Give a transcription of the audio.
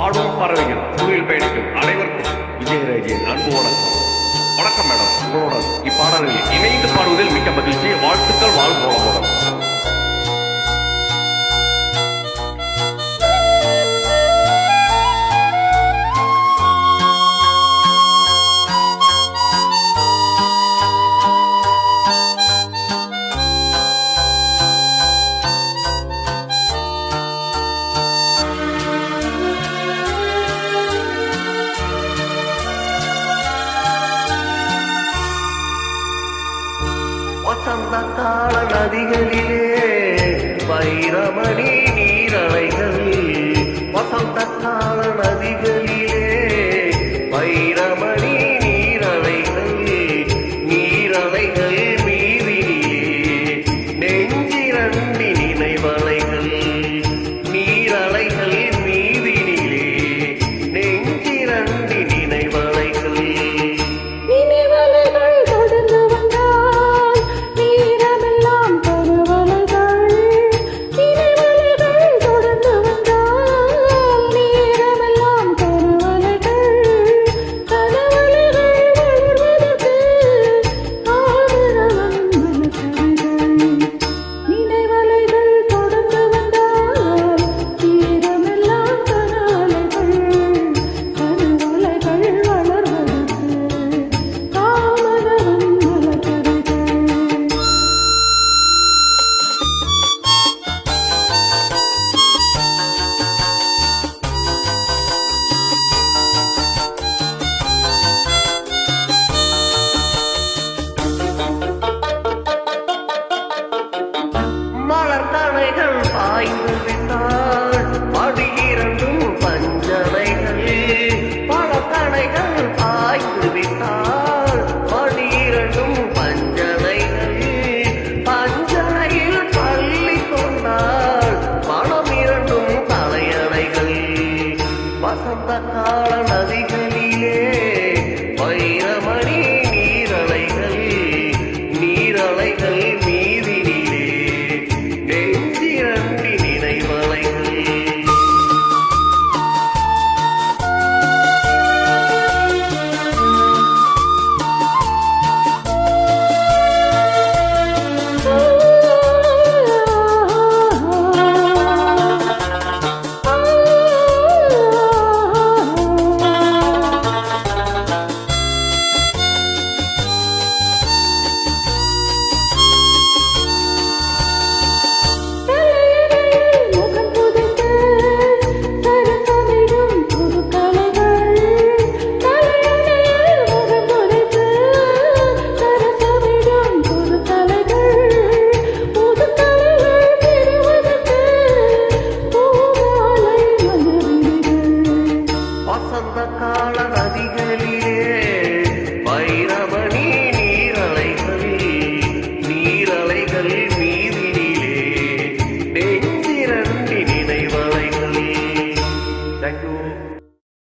பாடும் பறவைகள் குழுவில் பயணிக்கும் அனைவருக்கும் விஜயராஜின் அன்பு வணக்கம். வணக்கம் மேடம், உங்களோட இப்பாடலில் இணைந்து பாடுவதில் மிக்க மகிழ்ச்சி. வாழ்த்துக்கள். வாழ்வோளமுடன். வசந்த கால நதிகளிலே வைரமணி நீரலைகள், வசந்த கால நதிகளிலே வைரமணி நீரலைகள், நீரலைகள் மீதினிலே நெஞ்சிரண்டி நினைவலைகள், நீரலைகள் மீதினிலே நெஞ்சிரண்டி நினைவலைகள். மலர்கணைகள் பாய்ந்து விட்டாள் மடி இரண்டும் பஞ்சனைகள், மலர்கணைகள் பாய்ந்து விட்டாள் மடி இரண்டும் பஞ்சனைகள், பஞ்சனையில் பள்ளி கொண்டாள் மனம் இரண்டும் தலையணைகள். வசந்த கால நதிகள்